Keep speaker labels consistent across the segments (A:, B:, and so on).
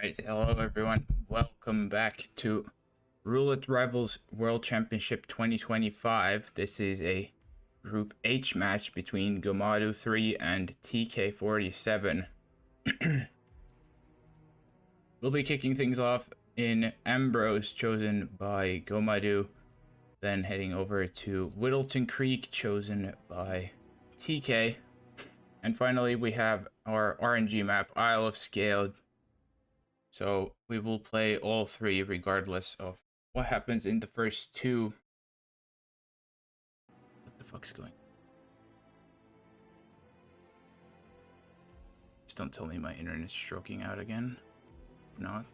A: Right, hello everyone. Welcome back to Roulette Rivals World Championship 2025. This is a Group H match between Gomadu3 and TK47. We'll be kicking things off in Ambrose, chosen by Gomadu, then heading over to Whittleton Creek, chosen by TK. And finally, we have our RNG map, Isle of Scale. So we will play all three regardless of what happens in the first two. What the fuck's going on? Just don't tell me my internet's stroking out again. If not.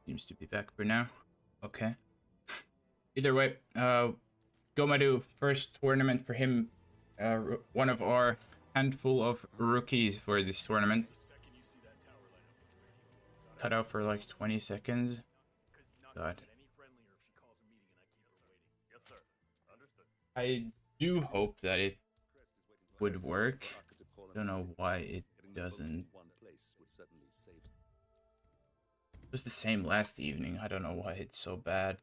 A: Seems to be back for now. Okay. Either way, Gomadu, first tournament for him. One of our handful of rookies for this tournament. Cut out for like 20 seconds. God. I do hope that it would work. Don't know why it doesn't. It was the same last evening. I don't know why it's so bad.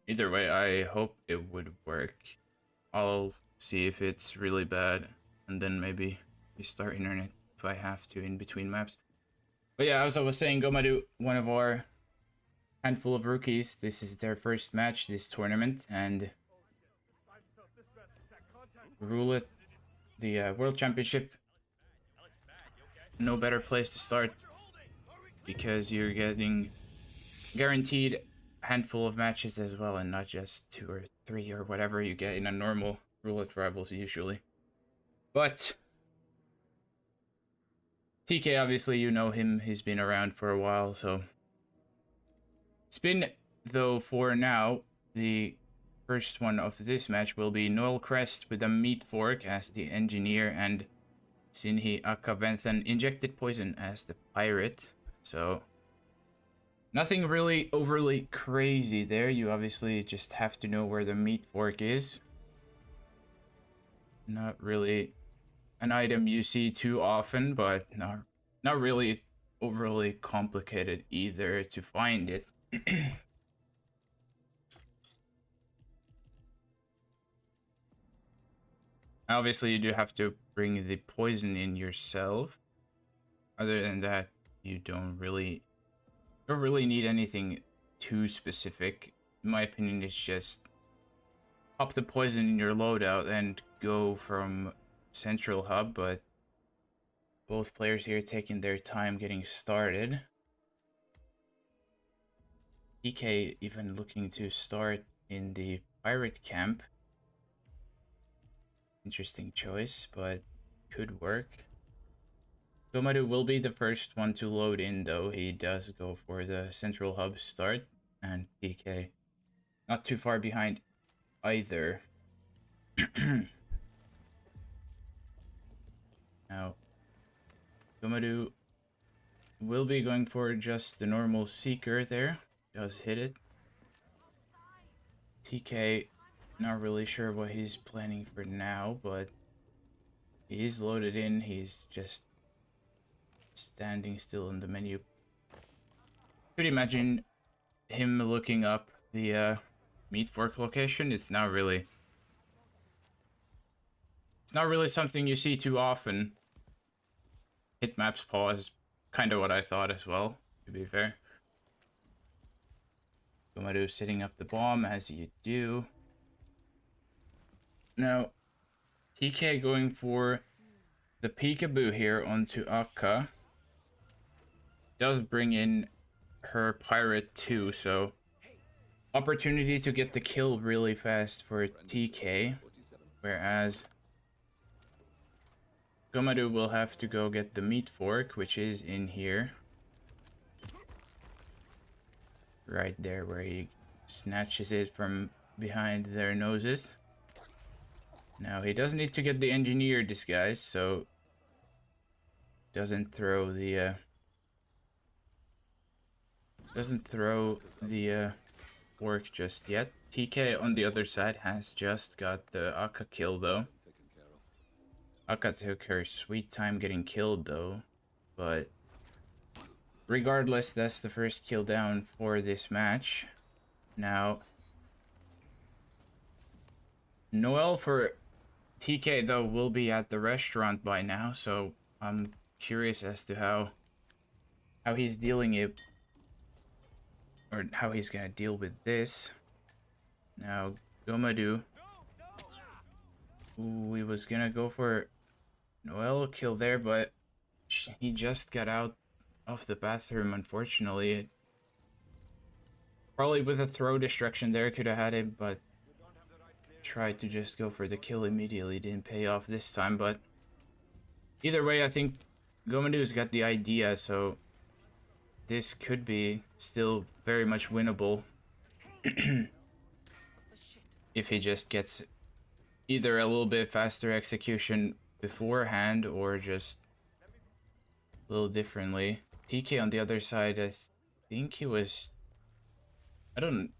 A: Either way, I hope it would work. I'll see if it's really bad, and then maybe restart internet if I have to in between maps. But yeah, as I was saying, Gomadu, one of our handful of rookies. This is their first match this tournament, and Roulette, the World Championship. No better place to start because you're getting guaranteed handful of matches as well, and not just 2 or 3 or whatever you get in a normal Roulette Rivals usually. But TK, obviously you know him, he's been around for a while, so spin though for now. The first one of this match will be Noel Crest with a meat fork as the engineer and Sinhi Akaventhan injected poison as the pirate. So nothing really overly crazy there. You obviously just have to know where the meat fork is. Not really an item you see too often, but not really overly complicated either to find it. Obviously, you do have to bring the poison in yourself. Other than that, you don't really need anything too specific. In my opinion, it's just pop the poison in your loadout and go from central hub, but both players here taking their time getting started. TK even looking to start in the pirate camp. Interesting choice, but could work. Gomadu will be the first one to load in, though. He does go for the central hub start, and TK not too far behind either. Now, Gomadu will be going for just the normal Seeker there. Does hit it. TK, not really sure what he's planning for now, but he is loaded in. He's just standing still in the menu. Could imagine him looking up the meat fork location. It's not really something you see too often. Hit maps pause is kind of what I thought as well, to be fair. Gomadu setting up the bomb as you do. Now, TK going for the peekaboo here onto Akka. Does bring in her pirate too, so opportunity to get the kill really fast for TK, whereas Gomadu will have to go get the meat fork, which is in here. Right there where he snatches it from behind their noses. Now he does need to get the engineer disguise, so doesn't throw the work just yet. TK on the other side has just got the Akka kill though. Akka took her sweet time getting killed though, but regardless, that's the first kill down for this match. Now, Noel for TK though will be at the restaurant by now, so I'm curious as to how he's dealing it, or how he's gonna deal with this. Now, Gomadu. Ooh, he was gonna go for Noel kill there, but he just got out of the bathroom, unfortunately. Probably with a throw distraction there, could have had him, but tried to just go for the kill immediately. Didn't pay off this time, but either way, I think Gomadu's got the idea, so this could be still very much winnable. If he just gets either a little bit faster execution beforehand or just a little differently. TK on the other side, I think he was... I don't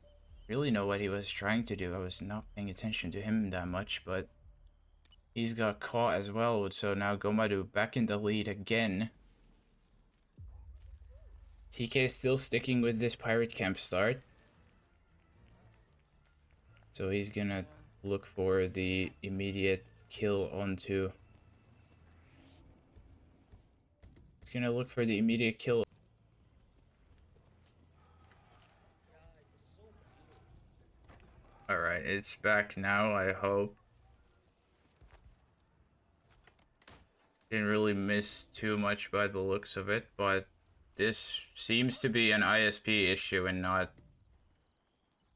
A: really know what he was trying to do. I was not paying attention to him that much, but he's got caught as well, so now Gomadu back in the lead again. TK is still sticking with this pirate camp start. So he's gonna look for the immediate kill onto... He's gonna look for the immediate kill. Alright, it's back now, I hope. Didn't really miss too much by the looks of it, but this seems to be an ISP issue and not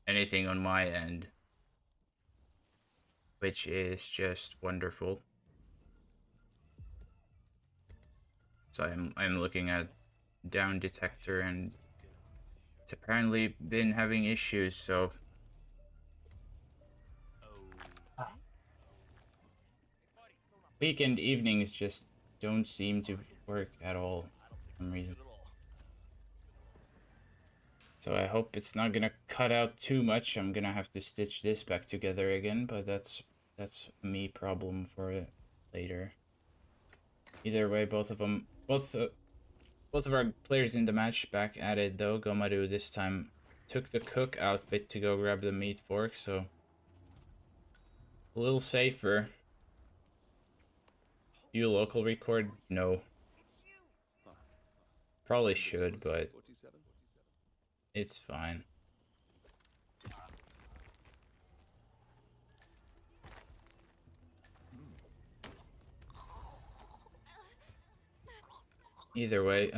A: anything on my end, which is just wonderful. So I'm looking at down detector and it's apparently been having issues, so weekend evenings just don't seem to work at all for some reason. So I hope it's not gonna cut out too much. I'm gonna have to stitch this back together again, but that's a me problem for it later. Either way, both of our players in the match back at it though. Gomadu this time took the cook outfit to go grab the meat fork, so a little safer. You local record? No. Probably should, but it's fine. Either way,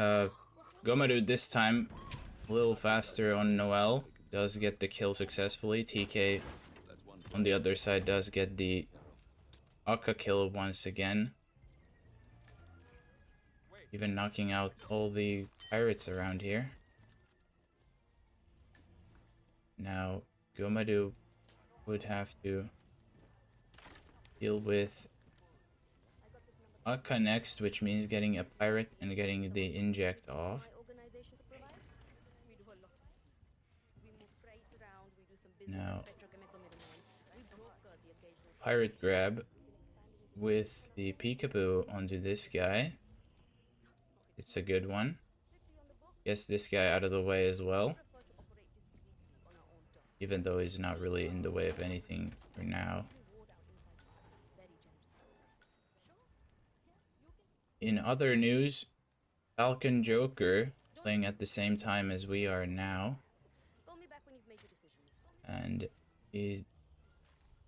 A: Gomadu this time a little faster on Noel, does get the kill successfully. TK on the other side does get the Akka kill once again. Even knocking out all the pirates around here. Now, Gomadu would have to deal with Akka next, which means getting a pirate and getting the inject off. Now, pirate grab with the peekaboo onto this guy. It's a good one. Gets this guy out of the way as well. Even though he's not really in the way of anything for now. In other news, Falcon Joker playing at the same time as we are now. And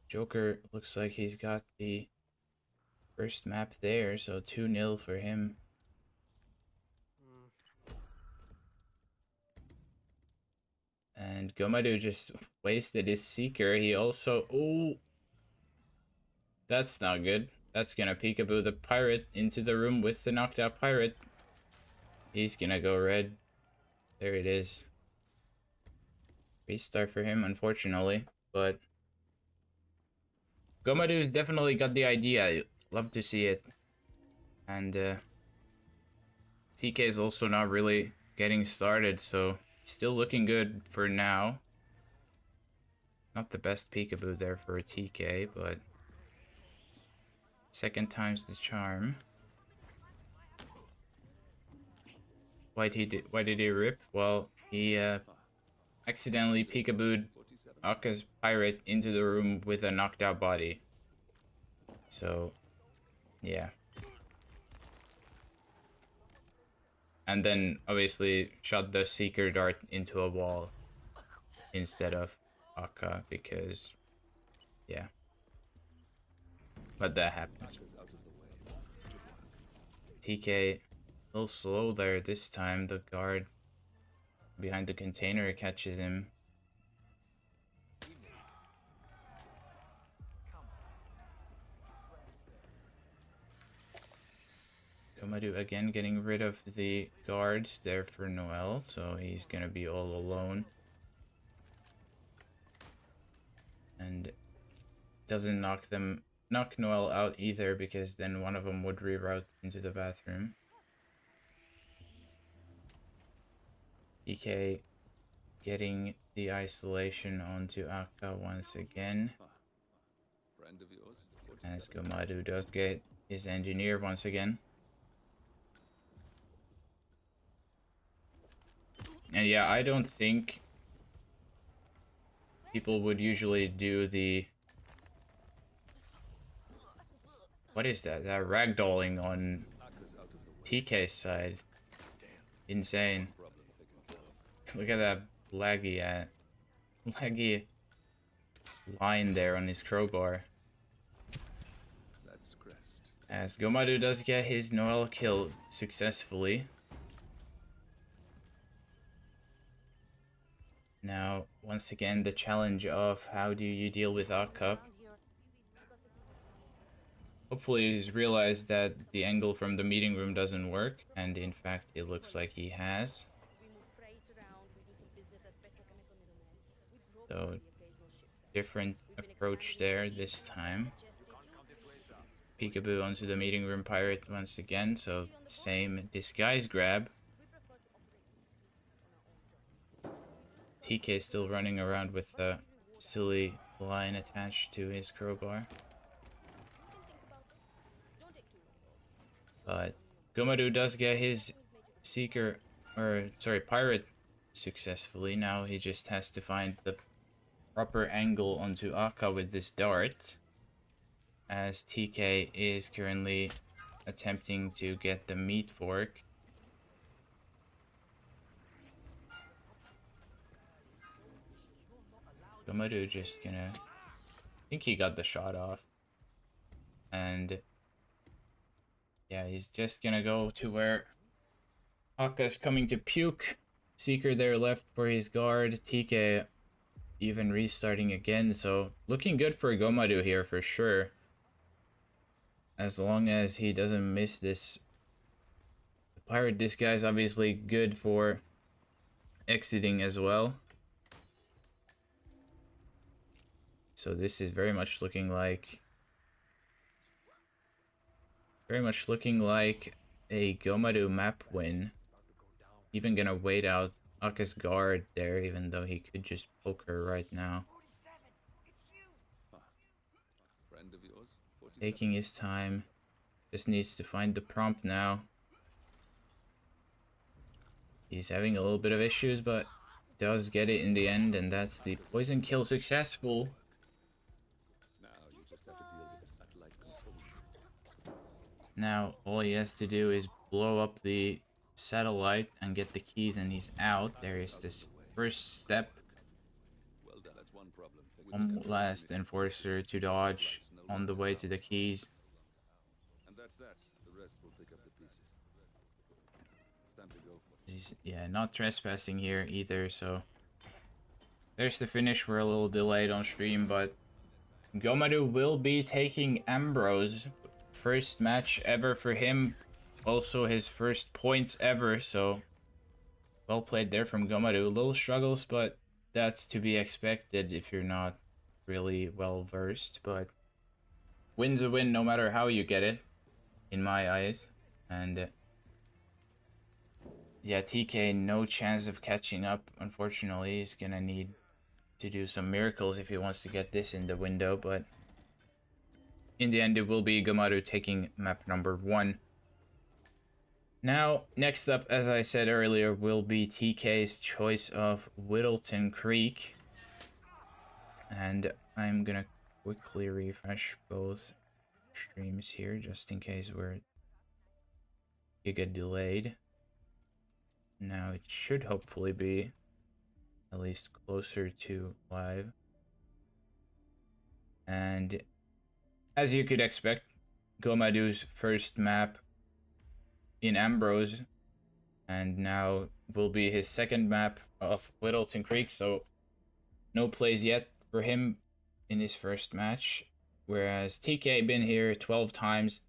A: Joker looks like he's got the first map there, so 2-0 for him. And Gomadu just wasted his Seeker. He also... Oh! That's not good. That's gonna peekaboo the pirate into the room with the knocked out pirate. He's gonna go red. There it is. Restart for him, unfortunately. But Gomadu's definitely got the idea. Love to see it. And TK is also not really getting started, so still looking good for now. Not the best peekaboo there for a TK, but second time's the charm. Why did he rip? Well, he accidentally peekabooed Aka's pirate into the room with a knocked out body. So, yeah. And then obviously shot the Seeker Dart into a wall instead of Aka because, yeah. But that happens. TK a little slow there this time. The guard behind the container catches him. Gomadu again getting rid of the guards there for Noel, so he's gonna be all alone. And doesn't knock Noel out either, because then one of them would reroute into the bathroom. TK getting the isolation onto Akka once again. As Gomadu does get his engineer once again. And yeah, I don't think people would usually do the... What is that? That ragdolling on TK's side. Insane. Look at that laggy line there on his crowbar. As Gomadu does get his Noel kill successfully. Now, once again, the challenge of how do you deal with Akka. Hopefully he's realized that the angle from the meeting room doesn't work, and in fact it looks like he has. So, different approach there this time. Peekaboo onto the meeting room pirate once again, so same disguise grab. TK still running around with a silly line attached to his crowbar. But Gomadu does get his pirate successfully. Now he just has to find the proper angle onto Akka with this dart, as TK is currently attempting to get the meat fork. Gomadu just gonna... I think he got the shot off. And yeah, he's just gonna go to where Akka's coming to puke. Seeker there left for his guard. TK even restarting again, so looking good for Gomadu here for sure. As long as he doesn't miss this. The pirate disguise obviously good for exiting as well. So this is very much looking like a Gomadu map win. Even gonna wait out Akka's guard there, even though he could just poke her right now. Taking his time. Just needs to find the prompt now. He's having a little bit of issues, but does get it in the end, and that's the poison kill successful. Now all he has to do is blow up the satellite and get the keys, and he's out. There is this first step. One last enforcer to dodge on the way to the keys. He's, yeah, not trespassing here either, so there's the finish. We're a little delayed on stream, but Gomadu will be taking Ambrose. First match ever for him. Also his first points ever, so well played there from Gomadu. Little struggles, but that's to be expected if you're not really well versed, but win's a win no matter how you get it, in my eyes. And yeah, TK no chance of catching up, unfortunately. He's gonna need to do some miracles if he wants to get this in the window, but in the end it will be Gomadu taking map number 1. Now, next up, as I said earlier, will be TK's choice of Whittleton Creek. And I'm gonna quickly refresh both streams here, just in case you get delayed. Now it should hopefully be at least closer to live. And as you could expect, Gomadu's first map in Ambrose, and now will be his second map of Whittleton Creek, so no plays yet for him in his first match, whereas TK been here 12 times,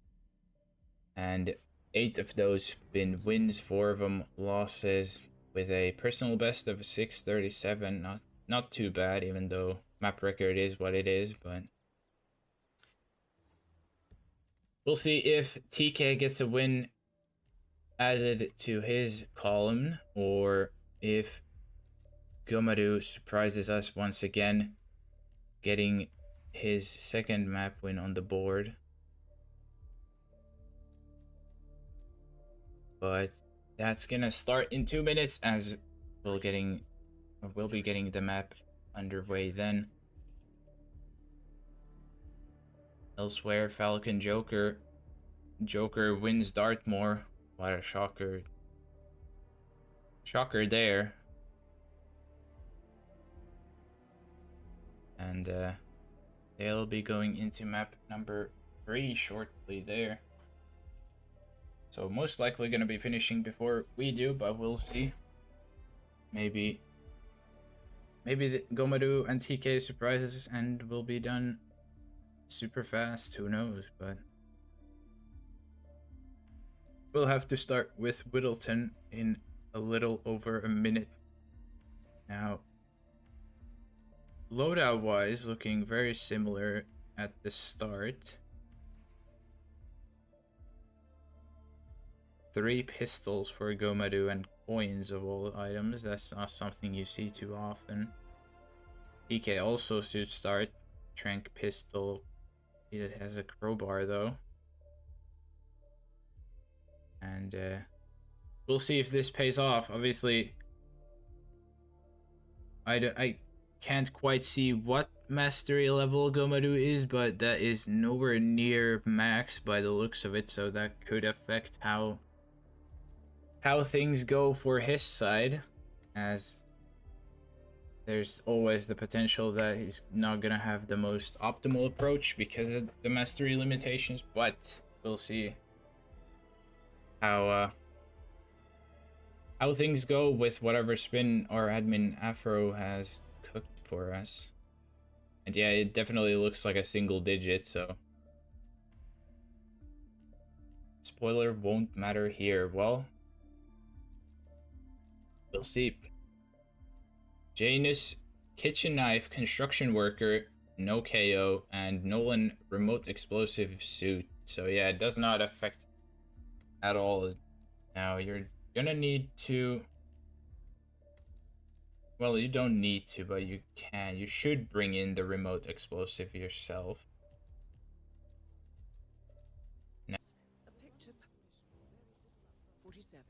A: and 8 of those been wins, 4 of them losses, with a personal best of 637. Not too bad, even though map record is what it is, but we'll see if TK gets a win added to his column, or if Gomadu surprises us once again, getting his second map win on the board. But that's gonna start in 2 minutes, as we'll be getting the map underway then. Elsewhere, Falcon Joker wins Dartmoor. What a shocker there. And they'll be going into map number 3 shortly there. So most likely going to be finishing before we do, but we'll see. Maybe the Gomadu and TK surprises and will be done super fast, who knows, but we'll have to start with Whittleton in a little over a minute. Now, loadout wise, looking very similar at the start. 3 pistols for Gomadu and coins of all items. That's not something you see too often. TK also should start. Trank pistol. It has a crowbar though. And we'll see if this pays off. Obviously, I can't quite see what mastery level Gomadu is, but that is nowhere near max by the looks of it, so that could affect how things go for his side, as there's always the potential that he's not gonna have the most optimal approach because of the mastery limitations, but we'll see how things go with whatever spin our admin Afro has cooked for us. And yeah, it definitely looks like a single digit, so spoiler won't matter here. Well, we'll see. Janus, kitchen knife, construction worker, no KO, and Nolan, remote explosive suit. So yeah, it does not affect at all. Now you're gonna need to, well, you don't need to, but you should bring in the remote explosive yourself. Now,
B: A picture 47.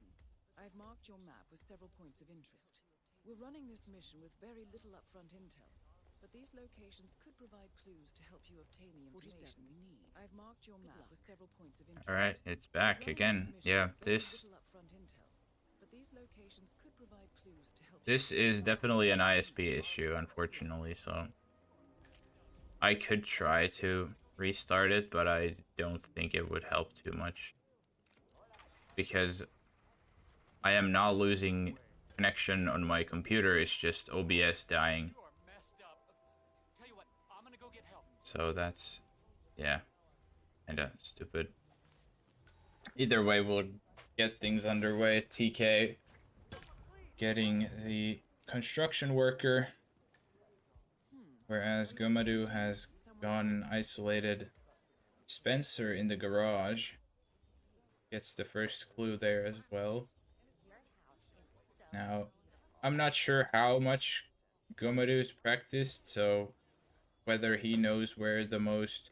B: I've marked your map with several points of interest. We're running this mission with very little upfront intel, but these locations could provide clues to help you obtain the information we need. I've marked your map with several points of interest.
A: all right, it's back again. Yeah, this is definitely an ISP issue, unfortunately, so I could try to restart it, but I don't think it would help too much, because I am not losing connection on my computer, it's just OBS dying. So that's, yeah, kinda stupid. Either way, we'll get things underway. TK getting the construction worker, whereas Gomadu has gone and isolated Spencer in the garage. Gets the first clue there as well. Now, I'm not sure how much Gomadu's practiced, so whether he knows where the most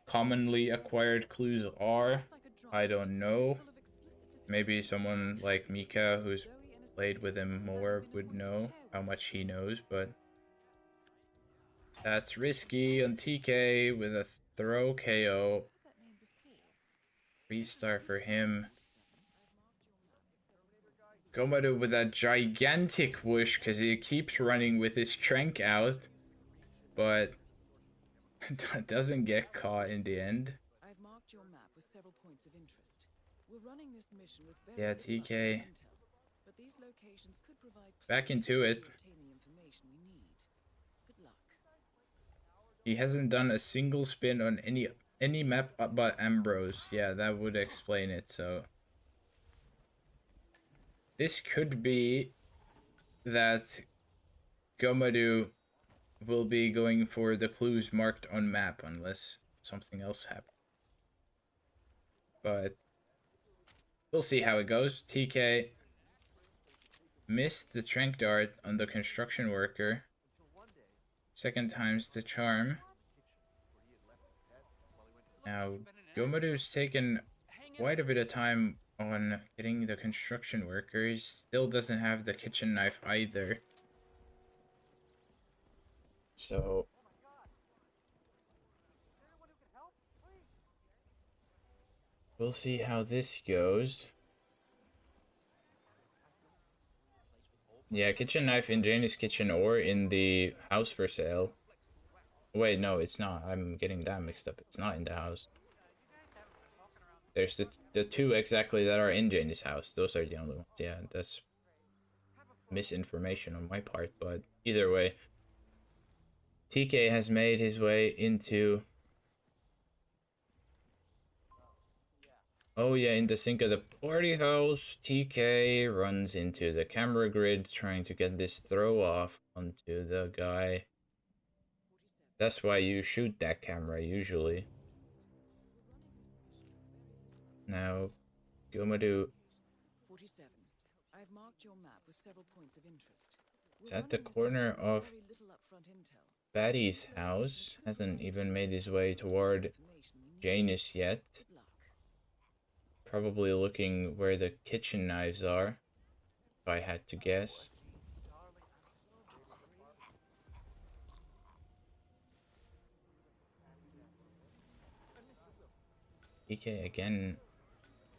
A: commonly acquired clues are, I don't know. Maybe someone like Mika, who's played with him more, would know how much he knows, but that's risky on TK with a throw KO. 3-star for him. Gomadu with a gigantic whoosh because he keeps running with his crank out, but doesn't get caught in the end.
B: I've marked your map with several points of interest. We're running this mission with very
A: Yeah,
B: little
A: TK.
B: intel, but these locations could provide
A: Back
B: clues
A: into
B: to
A: it.
B: obtain the information we need. Good luck.
A: He hasn't done a single spin on any map but Ambrose. Yeah, that would explain it. So this could be that Gomadu will be going for the clues marked on map unless something else happens. But we'll see how it goes. TK missed the trank dart on the construction worker. Second time's the charm. Now, Gomadu's taken quite a bit of time on getting the construction worker. He still doesn't have the kitchen knife either. So we'll see how this goes. Yeah, kitchen knife in Janie's kitchen or in the house for sale. Wait, no, it's not. I'm getting that mixed up. It's not in the house. There's the two exactly that are in Janie's house. Those are the only ones. Yeah, that's misinformation on my part, but either way, TK has made his way into... Oh yeah, in the sink of the party house, TK runs into the camera grid trying to get this throw off onto the guy. That's why you shoot that camera usually. Now, Gomadu
B: 47. I've marked your map with several points of interest.
A: is at the corner of Batty's house. Hasn't even made his way toward Janus yet. Probably looking where the kitchen knives are, if I had to guess. TK again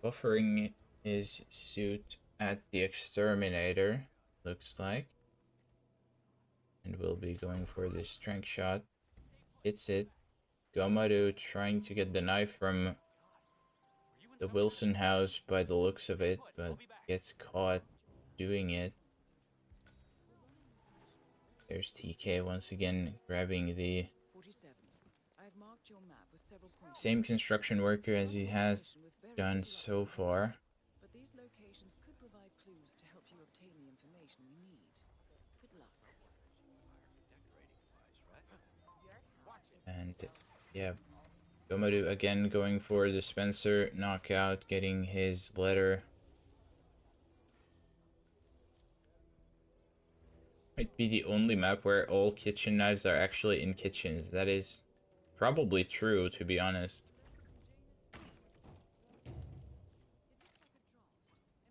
A: buffering his suit at the exterminator, looks like. And we'll be going for this strength shot. Hits it. Gomadu trying to get the knife from the Wilson house by the looks of it, but gets caught doing it. There's TK once again grabbing the same construction worker as he has done so far.
B: But these locations could provide clues to help you obtain the information we need. Good luck.
A: And yeah, Gomadu again going for the dispenser knockout, getting his letter. Might be the only map where all kitchen knives are actually in kitchens. That is probably true, to be honest.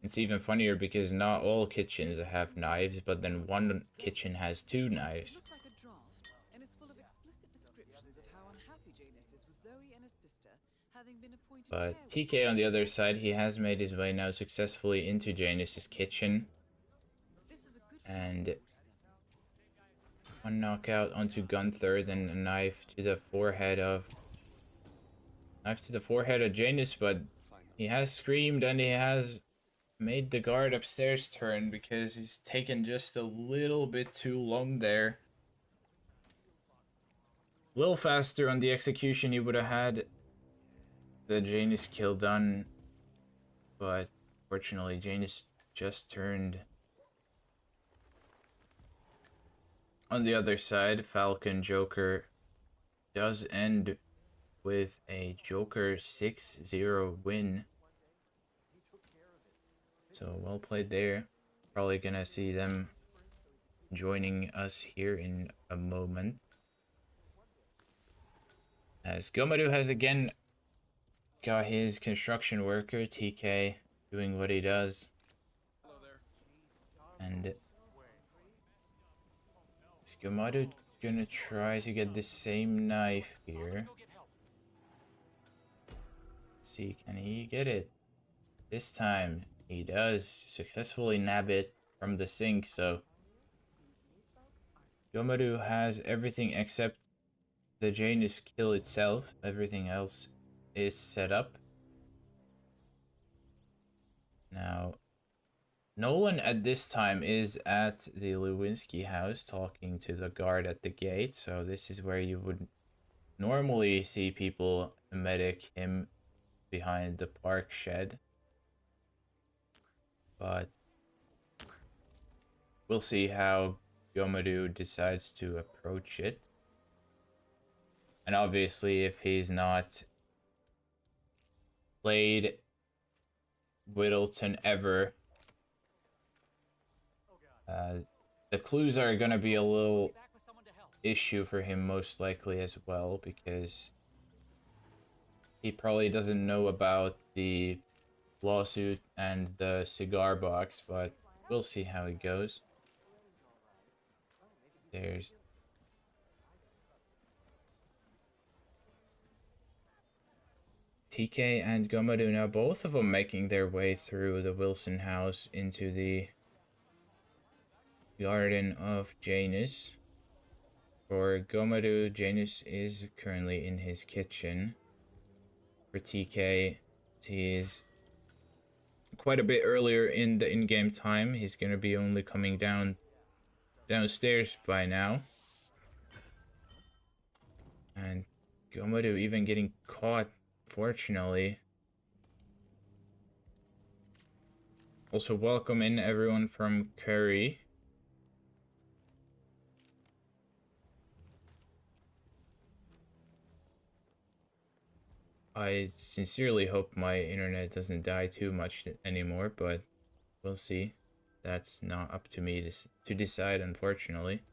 A: It's even funnier because not all kitchens have knives, but then one kitchen has two knives. But TK on the other side, he has made his way now successfully into Janus's kitchen. And one knockout onto Gunther, then a knife to the forehead of Janus, but he has screamed and he has made the guard upstairs turn because he's taken just a little bit too long there. A little faster on the execution, he would have had the Janus kill done, but fortunately Janus just turned. On the other side, Falcon Joker does end with a Joker 6-0 win. So well played there. Probably gonna see them joining us here in a moment. As Gomadu has again got his construction worker, TK, doing what he does. And is Gomadu gonna try to get the same knife here? Let's see, can he get it? This time, he does successfully nab it from the sink, so Gomadu has everything except the Janus kill itself. Everything else is set up. Now, Nolan at this time is at the Lewinsky house talking to the guard at the gate, so this is where you would normally see people medic him behind the park shed. But we'll see how Gomadu decides to approach it. And obviously, if he's not played Whittleton ever, the clues are going to be a little issue for him most likely as well, because he probably doesn't know about the lawsuit and the cigar box, but we'll see how it goes. There's TK and Gomadu, now both of them making their way through the Wilson house into the garden of Janus. For Gomadu, Janus is currently in his kitchen. For TK, he is quite a bit earlier in the in-game time. He's gonna be only coming downstairs by now. And Gomadu even getting caught, fortunately. Also, welcome in everyone from Curry. I sincerely hope my internet doesn't die too much anymore, but we'll see. That's not up to me to decide, unfortunately.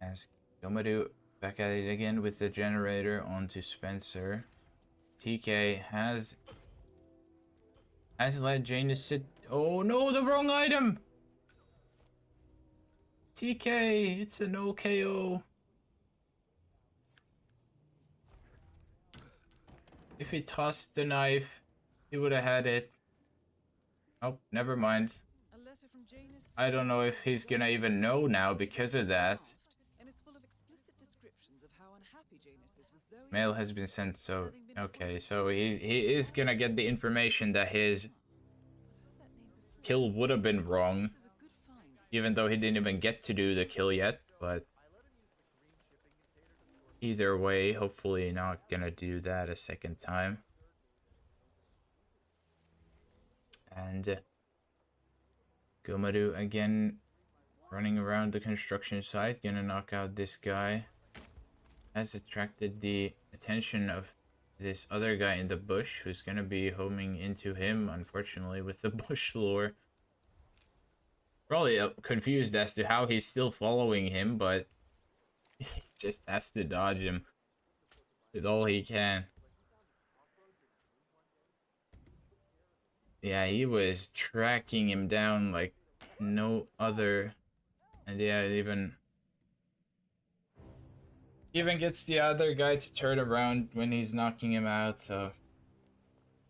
A: As Gomadu back at it again with the generator onto Spencer. TK has let Janus sit. Oh no, the wrong item! TK, it's an OKO. If he tossed the knife, he would have had it. Oh, never mind. I don't know if he's gonna even know now because of that. Mail has been sent, so okay, so he is gonna get the information that his kill would have been wrong, even though he didn't even get to do the kill yet, but either way, hopefully not gonna do that a second time. And Gomadu again running around the construction site, gonna knock out this guy. Has attracted the attention of this other guy in the bush, who's gonna be homing into him, unfortunately, with the bush lure. Probably confused as to how he's still following him, but he just has to dodge him with all he can. Yeah, he was tracking him down like no other. And yeah, even gets the other guy to turn around when he's knocking him out, so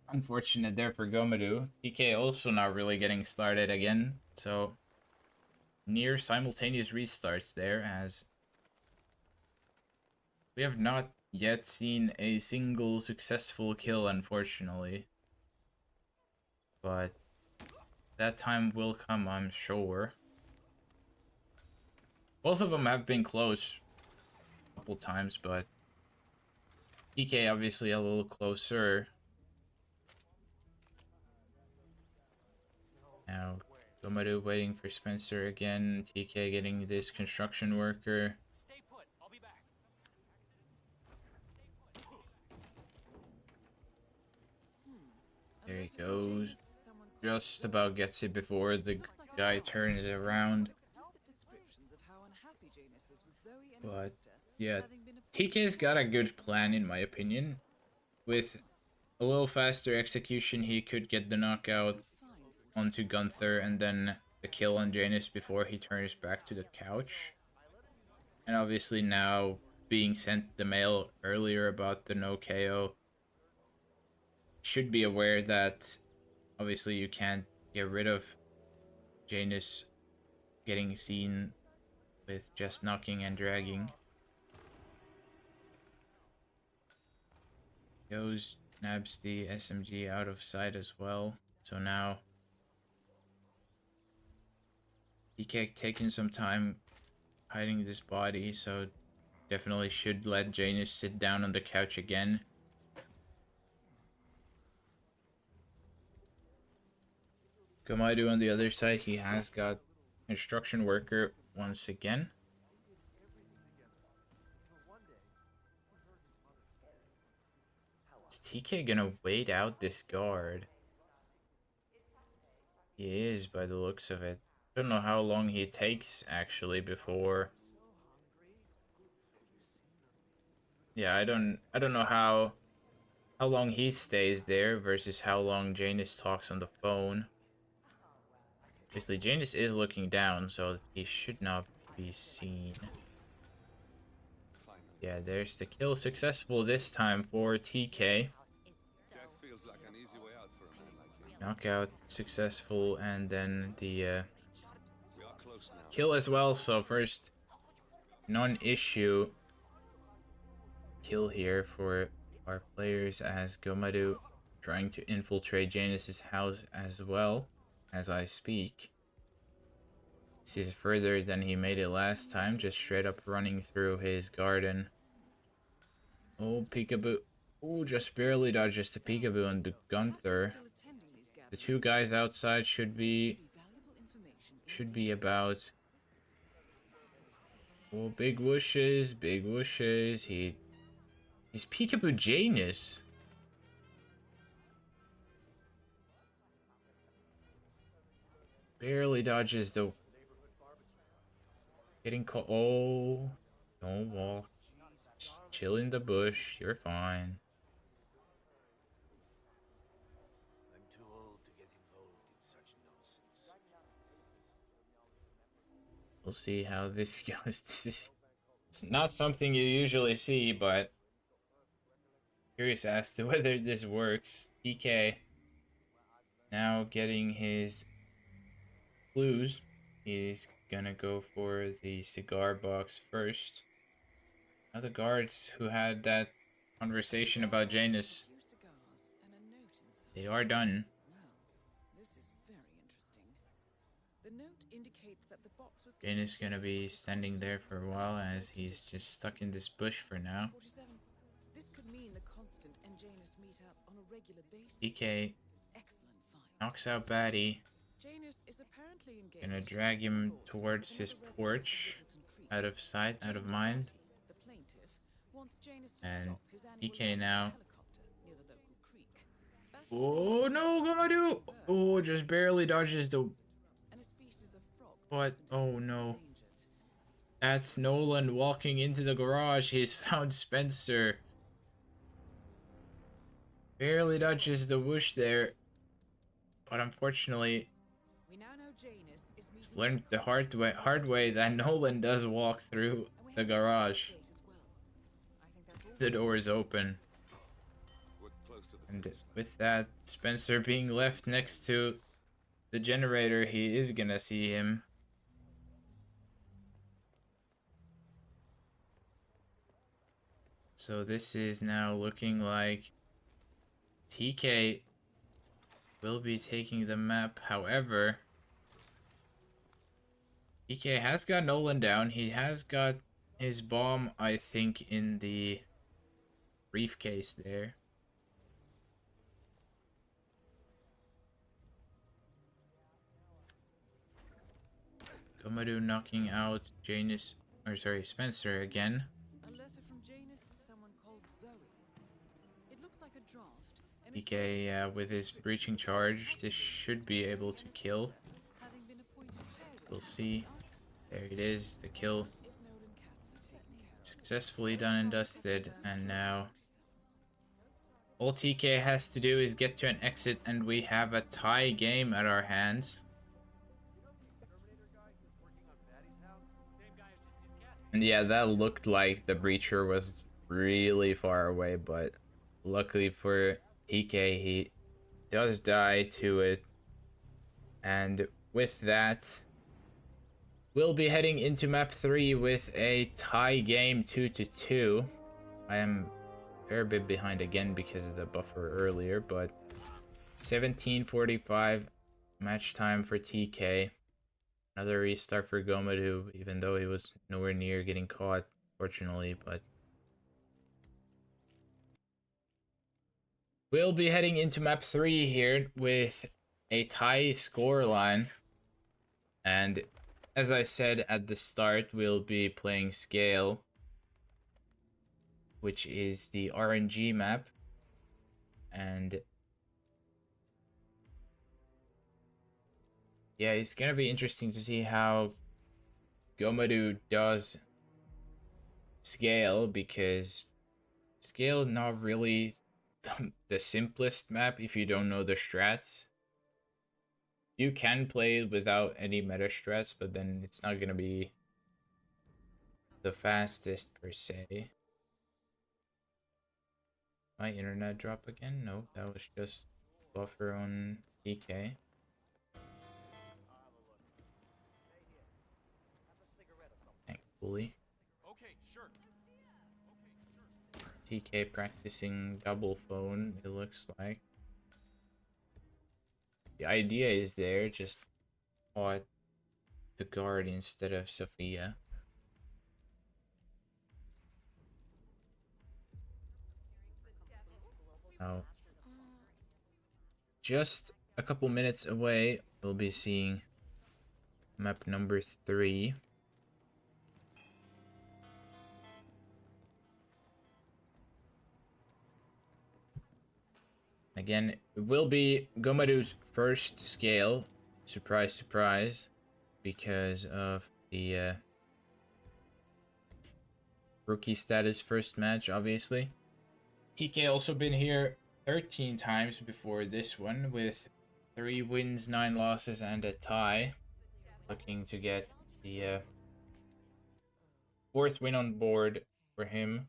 A: unfortunate there for Gomadu. TK also not really getting started again, so near simultaneous restarts there, as we have not yet seen a single successful kill, unfortunately. But that time will come, I'm sure. Both of them have been close a couple times, but TK obviously a little closer. Now, Gomadu waiting for Spencer again. TK getting this construction worker.
C: Stay put. I'll be back.
A: There he goes. just about gets it before the guy turns around. But yeah, TK's got a good plan in my opinion. With a little faster execution, he could get the knockout onto Gunther and then the kill on Janus before he turns back to the couch. And obviously now being sent the mail earlier about the no KO, should be aware that obviously you can't get rid of Janus getting seen with just knocking and dragging. Goes, nabs the SMG out of sight as well. So now TK taking some time hiding this body, so definitely should let Janus sit down on the couch again. Gomadu on the other side, he has got construction worker once again. Is TK gonna wait out this guard? He is, by the looks of it. I don't know how long he takes actually before. Yeah, I don't know how long he stays there versus how long Janus talks on the phone. Obviously, Janus is looking down, so he should not be seen. Yeah, there's the kill, successful this time for TK. Knockout successful, and then the kill as well. So first non-issue kill here for our players, as Gomadu trying to infiltrate Janus's house as well as I speak. This is further than he made it last time, just straight up running through his garden. Oh, peekaboo. Oh, just barely dodges the peekaboo and the Gunther. The two guys outside should be about. Oh, big whooshes, big whooshes. He's peekaboo Janus. Barely dodges the. Getting caught. Oh, don't walk. Just chill in the bush. You're fine. We'll see how this goes. This is it's not something you usually see, but curious as to whether this works. TK now getting his clues. He's gonna go for the cigar box first. Now the guards who had that conversation about Janus, they are done. Janus gonna be standing there for a while as he's just stuck in this bush for now. TK knocks out Batty. Gonna drag him towards his porch, out of sight, out of mind. And TK now. Oh no, Gomadu! Oh, just barely dodges the. What? Oh no. That's Nolan walking into the garage. He's found Spencer. Barely dodges the whoosh there. But unfortunately, just learned the hard way that Nolan does walk through the garage. The door is open. And with that, Spencer being left next to the generator, he is gonna see him. So this is now looking like TK will be taking the map. However, TK has got Nolan down. He has got his bomb, I think, in the briefcase there. Gomadu knocking out Janus, or sorry, Spencer again.
B: A letter from Janus to someone called Zoe. It looks like a draft, and
A: TK with his breaching charge, this should be able to kill. We'll see. There it is, the kill. Successfully done and dusted, and now all TK has to do is get to an exit and we have a tie game at our hands. And yeah, that looked like the breacher was really far away, but luckily for TK, he does die to it. And with that, we'll be heading into map 3 with a tie game 2-2. I am a fair bit behind again because of the buffer earlier, but 17:45 match time for TK. Another restart for Gomadu, even though he was nowhere near getting caught, fortunately, but we'll be heading into map 3 here with a tie scoreline. And as I said at the start, we'll be playing Scale, which is the RNG map. And yeah, it's gonna be interesting to see how Gomadu does Scale, because Scale not really the simplest map if you don't know the strats. You can play it without any meta strats, but then it's not gonna be the fastest per se. My internet drop again? No, that was just buffer on TK. Thankfully. TK practicing double phone, it looks like. The idea is there, just on the guard instead of Sophia. Now, just a couple minutes away, we'll be seeing map number 3. Again, it will be Gomadu's first scale. Surprise, surprise. Because of the rookie status first match, obviously. TK also been here 13 times before this one, with 3 wins, 9 losses, and a tie. Looking to get the 4th win on board for him.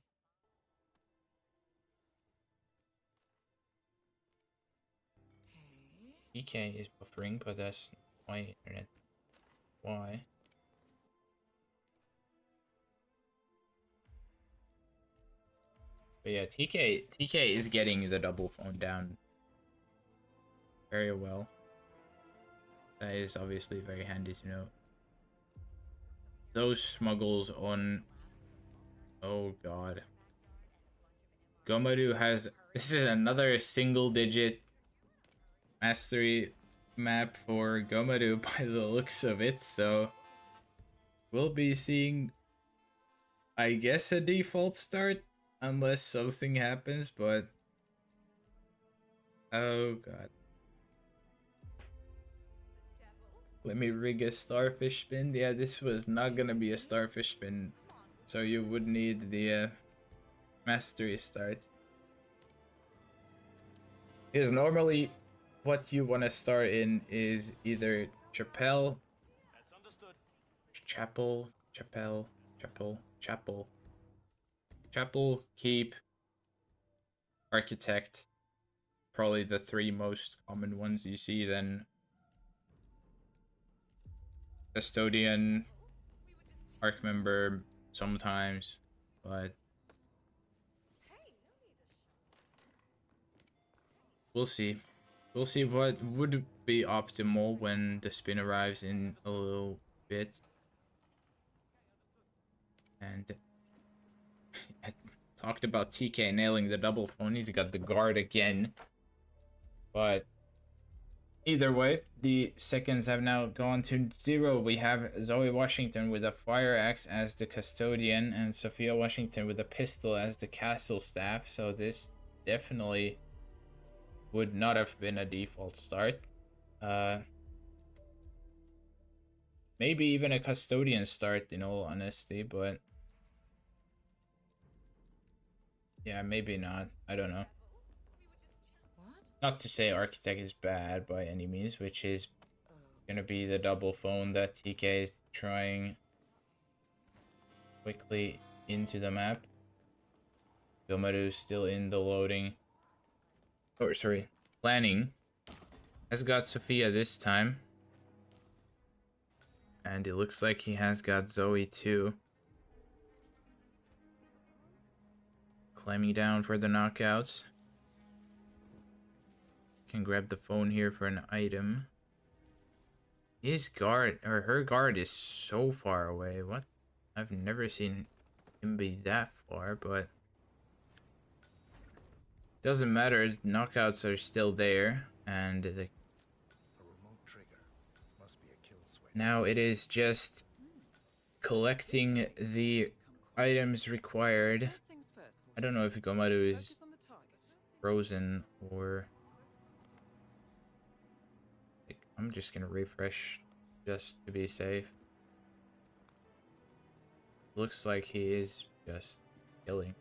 A: TK is buffering, but that's my internet. Why? But yeah, TK is getting the double phone down very well. That is obviously very handy to know. Those smuggles on... Oh god. Gomadu has... This is another single digit mastery map for Gomadu by the looks of it, so we'll be seeing, I guess, a default start unless something happens, but oh god. Let me rig a starfish spin. Yeah, this was not gonna be a starfish spin, so you would need the mastery start. Because normally what you want to start in is either Chapel, Chapel, Keep, Architect, probably the 3 most common ones you see, then Custodian, Arc Member sometimes, but we'll see. We'll see what would be optimal when the spin arrives in a little bit. And I talked about TK nailing the double phone. He's got the guard again. But either way, the seconds have now gone to 0. We have Zoe Washington with a fire axe as the custodian and Sophia Washington with a pistol as the castle staff. So this definitely would not have been a default start. Maybe even a custodian start, in all honesty, but yeah, maybe not. I don't know. Not to say architect is bad by any means, which is gonna be the double phone that TK is trying quickly into the map. Gomadu still in the loading. Or sorry, planning. Has got Sophia this time. And it looks like he has got Zoe too. Climbing down for the knockouts. Can grab the phone here for an item. His guard, or her guard, is so far away. What? I've never seen him be that far, but doesn't matter. Knockouts are still there, and now it is just collecting the items required. I don't know if Gomadu is frozen or... I'm just gonna refresh just to be safe. Looks like he is just killing.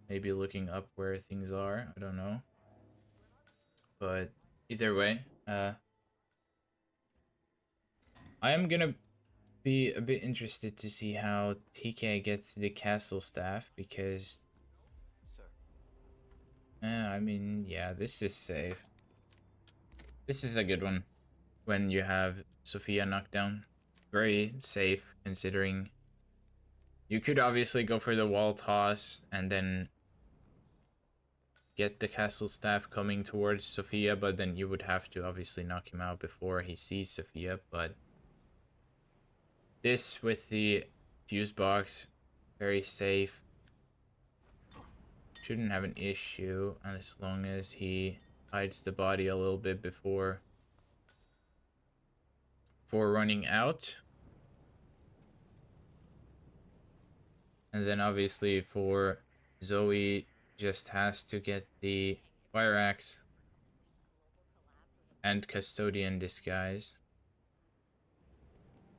A: Maybe looking up where things are, I don't know. But either way, I am gonna be a bit interested to see how TK gets the castle staff, because I mean, yeah, this is safe. This is a good one when you have Sophia knocked down. Very safe, considering you could obviously go for the wall toss and then get the castle staff coming towards Sophia, but then you would have to obviously knock him out before he sees Sophia. But this with the fuse box, very safe. Shouldn't have an issue as long as he hides the body a little bit before running out. And then obviously for Zoe, just has to get the fire axe and custodian disguise.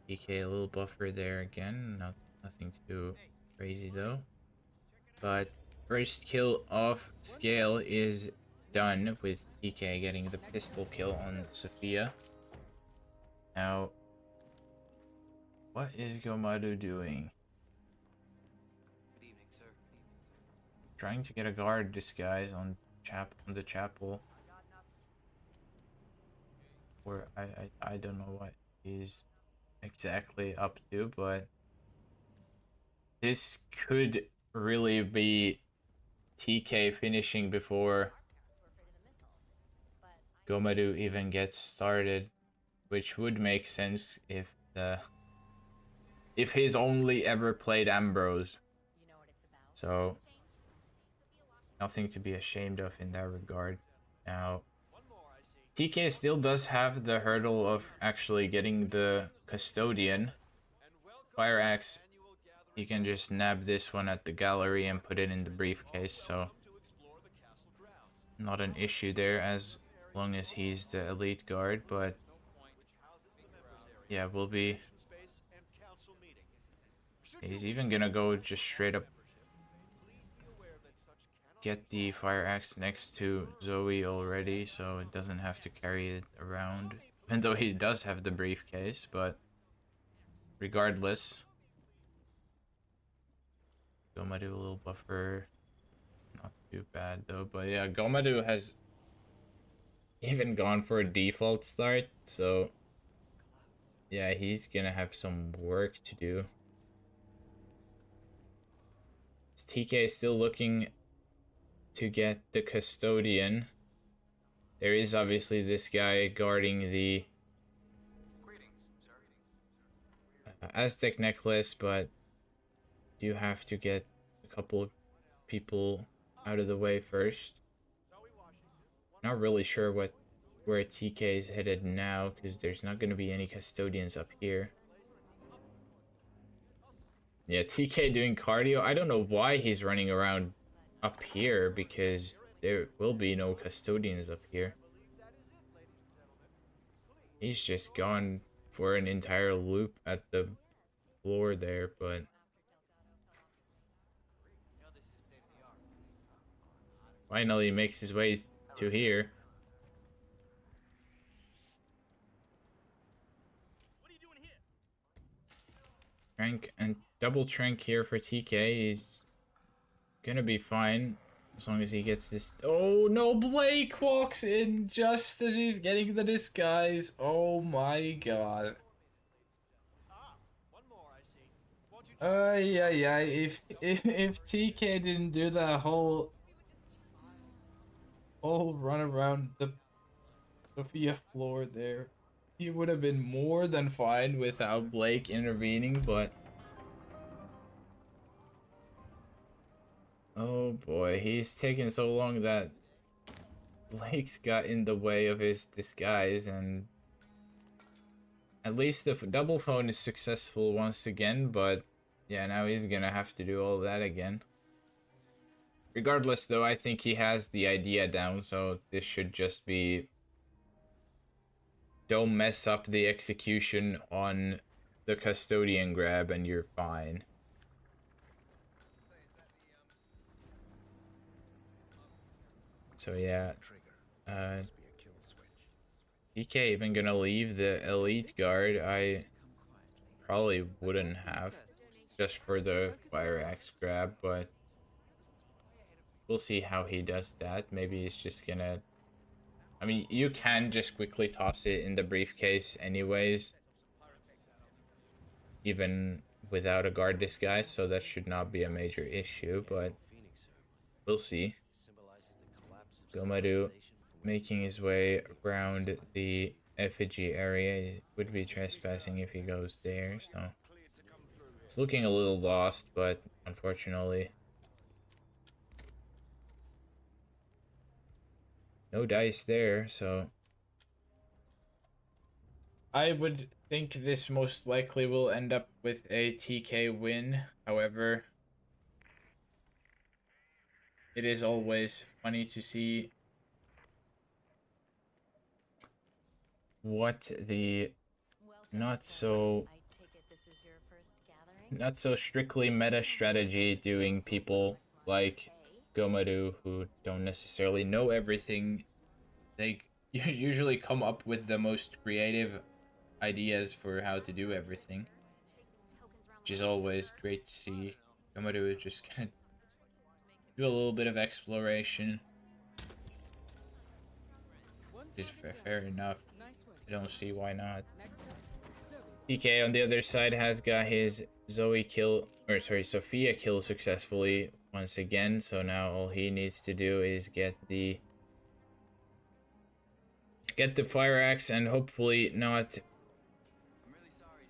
A: TK a little buffer there again, nothing too crazy though. But first kill off scale is done with TK getting the pistol kill on Sophia. Now, what is Gomadu doing?
C: Good evening, sir.
A: Trying to get a guard disguise on the chapel. Or I don't know what he's exactly up to, but this could really be TK finishing before Gomadu even gets started, which would make sense if he's only ever played Ambrose. So nothing to be ashamed of in that regard. Now TK still does have the hurdle of actually getting the custodian. Fire axe, he can just nab this one at the gallery and put it in the briefcase, so not an issue there as long as he's the elite guard. But yeah, we'll be... He's even gonna go just straight up get the fire axe next to Zoe already, so it doesn't have to carry it around. Even though he does have the briefcase, but regardless. Gomadu a little buffer. Not too bad though, but yeah, Gomadu has even gone for a default start, so yeah, he's gonna have some work to do. TK is still looking to get the custodian. There is obviously this guy guarding the Aztec necklace, but you have to get a couple of people out of the way first. Not really sure where TK is headed now, because there's not going to be any custodians up here. Yeah, TK doing cardio. I don't know why he's running around up here because there will be no custodians up here. He's just gone for an entire loop at the floor there, but finally makes his way to here. Trank and double trank here for TK. He's gonna be fine as long as he gets this. Oh no, Blake walks in just as he's getting the disguise. Oh my god. Yeah. If TK didn't do that whole run around the Sophia floor there, he would have been more than fine without Blake intervening, but oh boy, he's taken so long that Blake's got in the way of his disguise, and at least the double phone is successful once again, but yeah, now he's gonna have to do all that again. Regardless, though, I think he has the idea down, so this should just be don't mess up the execution on the custodian grab and you're fine. So yeah, TK even gonna leave the elite guard. I probably wouldn't have, just for the fire axe grab, but we'll see how he does that. Maybe he's just gonna, I mean, you can just quickly toss it in the briefcase anyways, even without a guard disguise, so that should not be a major issue, but we'll see. Gomadu making his way around the effigy area. He would be trespassing if he goes there, so it's looking a little lost, but unfortunately no dice there, so I would think this most likely will end up with a TK win. However, it is always funny to see what the not so strictly meta strategy doing people like Gomadu, who don't necessarily know everything, they usually come up with the most creative ideas for how to do everything, which is always great to see. Gomadu is just gonna do a little bit of exploration, which is fair enough. I don't see why not. TK on the other side has got his Sophia kill successfully once again, so now all he needs to do is get the fire axe and hopefully not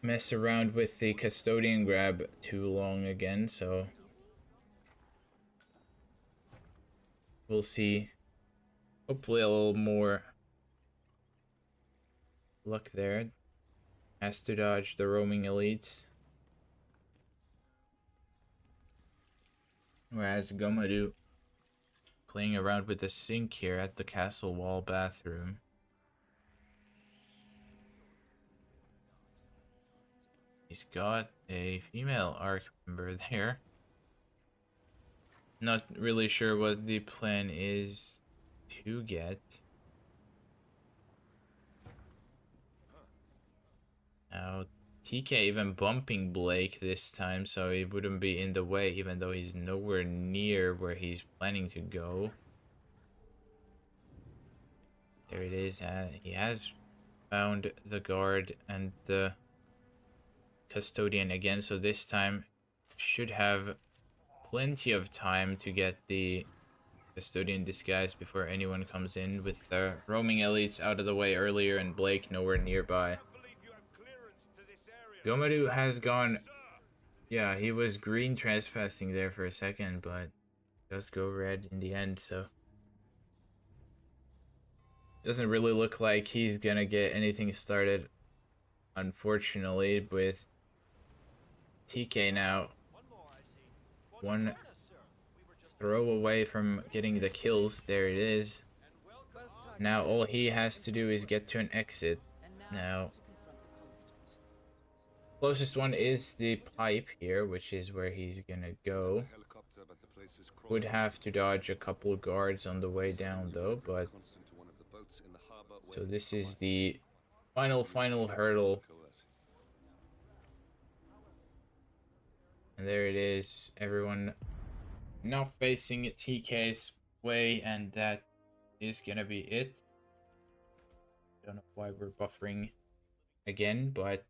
A: mess around with the custodian grab too long again, so we'll see. Hopefully a little more luck there. Has to dodge the roaming elites. Whereas Gomadu playing around with the sink here at the castle wall bathroom. He's got a female ARC member there. Not really sure what the plan is to get. Now, TK even bumping Blake this time, so he wouldn't be in the way, even though he's nowhere near where he's planning to go. There it is. He has found the guard and the custodian again, so this time should have plenty of time to get the custodian disguise before anyone comes in, with the roaming elites out of the way earlier and Blake nowhere nearby. Gomadu has gone, yeah, he was green trespassing there for a second, but does go red in the end, so doesn't really look like he's gonna get anything started, unfortunately, with TK now 1 throw away from getting the kills. There it is. Now all he has to do is get to an exit. Now, closest one is the pipe here, which is where he's gonna go. Would have to dodge a couple guards on the way down though, but so this is the final hurdle. And there it is. Everyone now facing TK's way, and that is gonna be it. Don't know why we're buffering again, but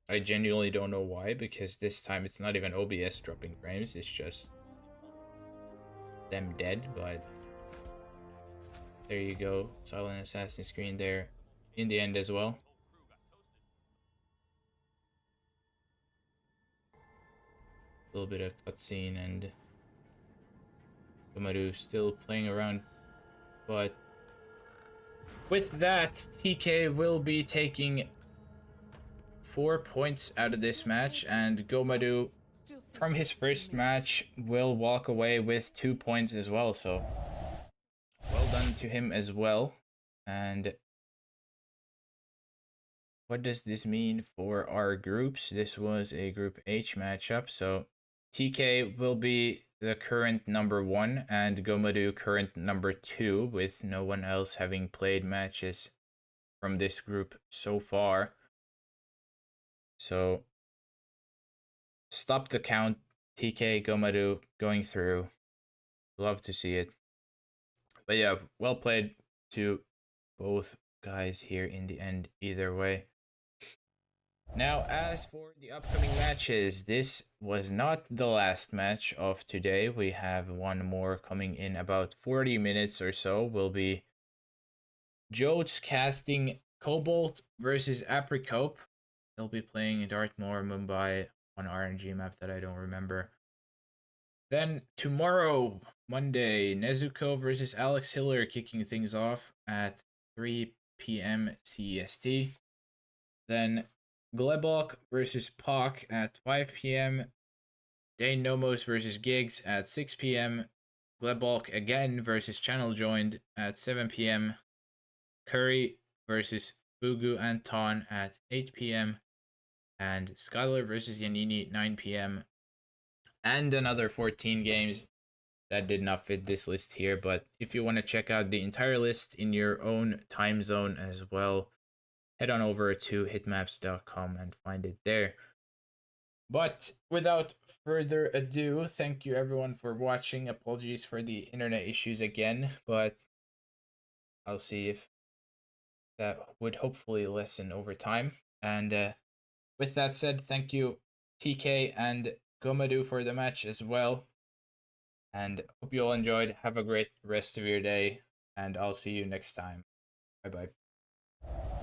A: I genuinely don't know why, because this time it's not even OBS dropping frames, it's just them dead. But there you go, Silent Assassin screen there in the end as well. A little bit of cutscene and Gomadu still playing around, but with that, TK will be taking 4 points out of this match, and Gomadu from his first match will walk away with 2 points as well, so well done to him as well. And what does this mean for our groups? This was a Group H matchup, so TK will be the current number 1 and Gomadu current number 2, with no one else having played matches from this group so far. So stop the count, TK, Gomadu going through. Love to see it. But yeah, well played to both guys here in the end either way. Now, as for the upcoming matches, this was not the last match of today. We have one more coming in about 40 minutes or so. Will be Jotes casting Cobalt versus Apricope. They'll be playing Dartmoor, Mumbai, on RNG map that I don't remember. Then tomorrow, Monday, Nezuko versus Alex Hiller kicking things off at 3 p.m. CEST. Then Glebok versus Pak at 5 p.m. Dane Nomos versus Gigs at 6 p.m. Glebok again versus Channel Joined at 7 p.m. Curry versus Fugu Anton at 8 p.m. and Skylar versus Yanini 9 p.m. and another 14 games that did not fit this list here, but if you want to check out the entire list in your own time zone as well, head on over to hitmaps.com and find it there. But without further ado, thank you everyone for watching. Apologies for the internet issues again, but I'll see if that would hopefully lessen over time. And with that said, thank you TK and Gomadu for the match as well. And hope you all enjoyed. Have a great rest of your day, and I'll see you next time. Bye bye.